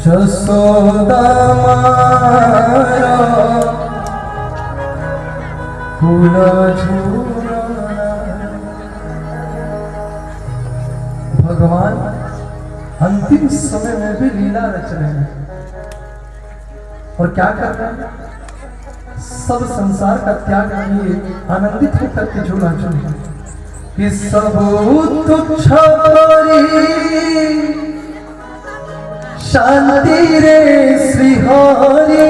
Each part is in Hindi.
जसोदा मारा फूला झूला। भगवान अंतिम समय में भी लीला रच रहे हैं और क्या कर रहे हैं? सब संसार का त्याग किए आनंदित होकर के झूला झूले कि सब तुच्छ शांति रे श्री हरि।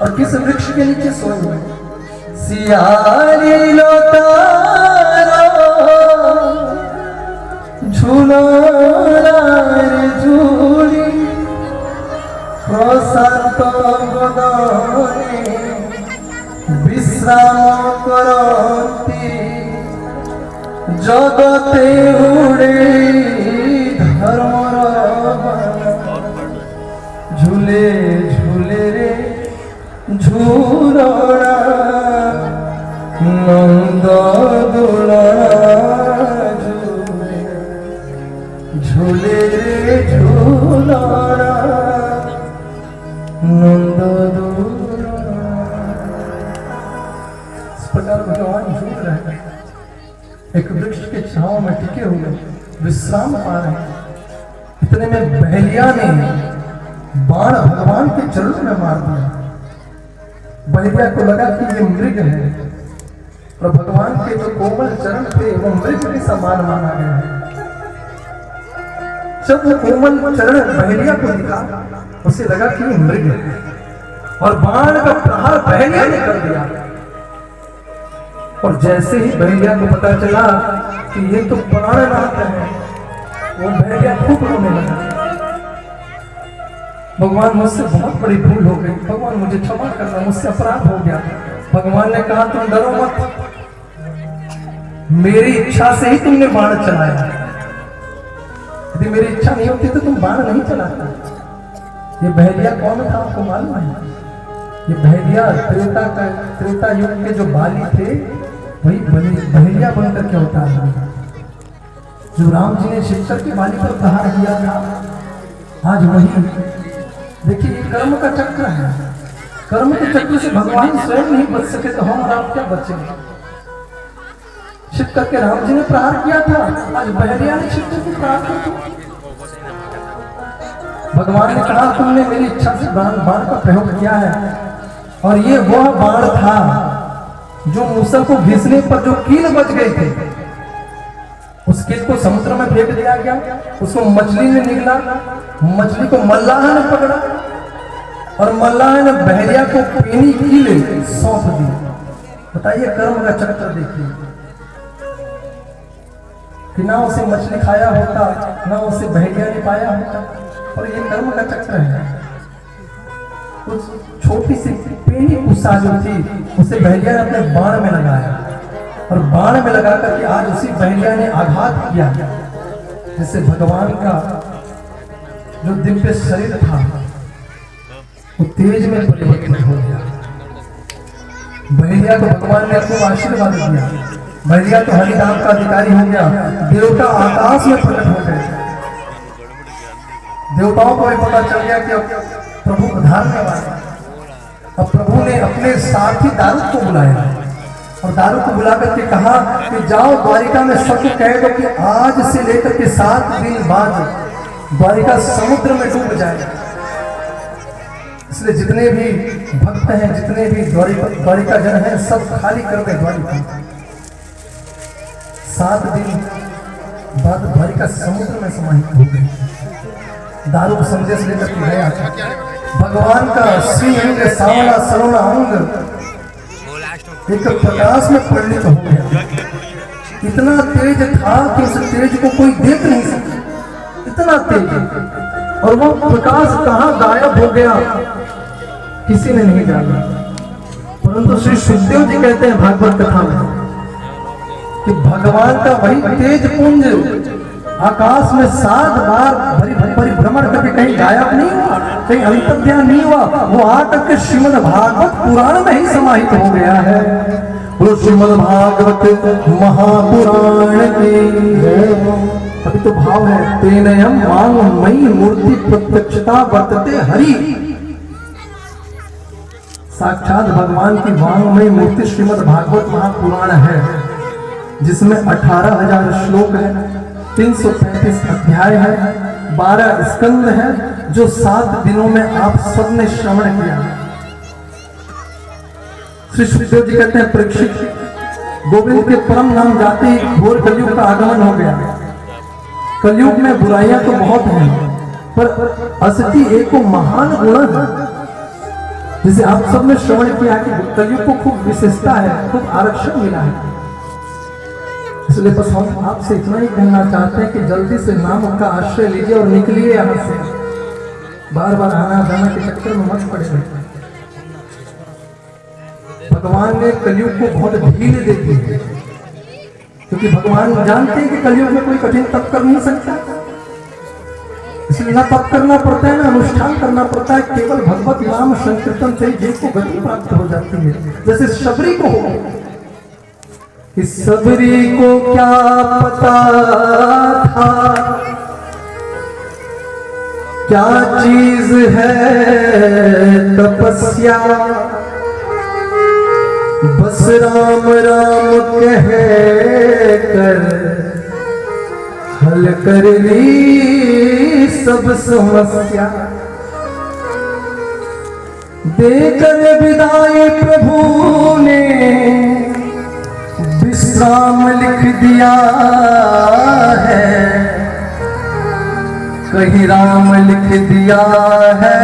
और किस वृक्ष के नीचे सोए हुए? सियारी लोतारा झूला झूली प्रशांत बदने विश्राम करती जगते उड़े धर्मर झूले झूले रे झूलना नंद दुलना झूले झूले रे झूलना नंद दुलना। इस प्रकार भगवान झूल रहे हैं, एक वृक्ष के छांव में टिके हुए विश्राम पा रहे हैं। इतने में बहेलिया ने बाण भगवान के चरणों में मार दिया। बहेलिया को लगा कि ये मृग है और भगवान के जो कोमल चरण थे वो मृग के समान माना गया है। जब वो कोमल चरण बहेलिया को दिखा उसे लगा कि ये मृग है और बाण का प्रहार बहेलिया ने कर दिया। और जैसे ही बहेलिया को पता चला कि ये तो प्राणनाथ है, वो बहेलिया खूब रोने लगा। भगवान मुझसे बहुत बड़ी भूल हो गई, भगवान मुझे क्षमा करना, मुझसे अपराध हो गया। भगवान ने कहा तुम डरो मत, मेरी इच्छा से ही तुमने बाण चलाया। यदि मेरी इच्छा नहीं होती तो तुम बाण नहीं चलाता। ये बहेलिया कौन था आपको मालूम है? ये बहेलिया त्रेता युग के जो बाली थे वही बहेलिया बनकर के अवतार हुए। जो राम जी ने शिवचर के बाली पर प्रहार किया था, आज वही देखिए कर्म का चक्र है। कर्म के चक्र से भगवान स्वयं नहीं बच सके तो हम और आप क्या बचेंगे? शिवचर के राम जी ने प्रहार किया था, आज बहेलिया ने शिवचर को प्रहार किया। भगवान ने कहा तुमने मेरी इच्छा से बाण का प्रयोग किया है, और ये वह बाण था जो मूसल को घिसने पर जो कील बच गए थे, उस कील को समुद्र में फेंक दिया गया, उसको मछली ने निगला, मछली को मल्लाह ने पकड़ा और मल्लाह ने बहरिया को पेनी कील सौंप दी। बताइए कर्म का चक्र देखिए कि ना उसे मछली खाया होता, ना उसे बहरिया ने पाया होता, और ये कर्म का चक्र है। उस छोटी सी पेनी कुसा जो थी उसे बहरिया ने अपने बाण में लगाया, और बाण में लगा करके आज उसी बहरिया ने आघात किया, जिससे भगवान का जो दिव्य शरीर था वो तेज में परिवर्तित हो गया। बहरिया को भगवान ने खूब आशीर्वाद दिया, बहरिया तो हरिनाम का अधिकारी हो गया, देवता आकाश में प्रकट हो गए। देवताओं को भी पता चल गया कि अब प्रभु पधारने वाले। अब प्रभु ने अपने साथी दारूक को बुलाया और दारूक को बुला करके कहा कि जाओ द्वारिका में सबको कह दो कि आज से लेकर के 7 दिन बाद द्वारिका समुद्र में डूब जाएगा। इसलिए जितने भी भक्त हैं, जितने भी द्वारिका जन हैं, सब खाली कर दे द्वारिका। 7 दिन बाद द्वारिका समुद्र में समाहित हो गई। दारू को संदेश लेकर के गया, भगवान का श्री अंग सांवला सरोना अंग एक प्रकाश में परिणित हो गया। इतना तेज था कि उस तेज को कोई देख नहीं सका, इतना तेज, और वो प्रकाश कहाँ गायब हो गया किसी ने नहीं जाना। परंतु श्री सुखदेव जी कहते हैं भागवत कथा में कि भगवान का वही तेज पुंज आकाश में 7 बार परिभ्रमण करके कहीं गायब नहीं हुआ, कहीं अंतर्ध्यान नहीं हुआ, वो आकर के श्रीमद् भागवत पुराण में ही समाहित हो गया है। वो श्रीमद् भागवत महापुराण के अभी तो भाव है, तेनयम वाङ्मयी मूर्ति प्रत्यक्षता वर्तते हरि। साक्षात भगवान की वाङ्मयी मूर्ति श्रीमद् भागवत महापुराण है, जिसमें 18,000 श्लोक है, 335 अध्याय है, 12 स्कंद है, जो 7 दिनों में आप सबने श्रवण किया। श्री सुखदेव जी कहते हैं परीक्षित, गोविंद के परम नाम जाते ही घोर कलयुग का आगमन हो गया। कलयुग में बुराइयां तो बहुत हैं, पर असती एक महान गुण है, जिसे आप सबने श्रवण किया कि कलयुग को खूब विशेषता है, खूब आरक्षण मिला है। इसलिए बस हम आपसे इतना ही कहना चाहते हैं कि जल्दी से नाम का आश्रय लीजिए और निकलिए यहाँ से, बार बार आना जाना के चक्कर में मत पड़े। भगवान ने कलयुग को बहुत ढील दे दी है, क्योंकि भगवान जानते हैं कि कलयुग में कोई कठिन तप कर नहीं सकता, इसलिए ना तप करना पड़ता है, ना अनुष्ठान करना पड़ता है, केवल भगवत नाम संकीर्तन से जीव को गति प्राप्त हो जाती है। जैसे शबरी को हो, इस सबरी को क्या पता था क्या चीज है तपस्या, बस राम राम कह कर हल कर ली सब समस्या। देकर विदाई प्रभु ने विश्राम लिख दिया है, कहीं राम लिख दिया है,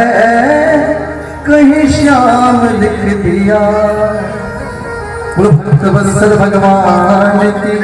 कहीं श्याम लिख दिया। भक्त वत्सल भगवान की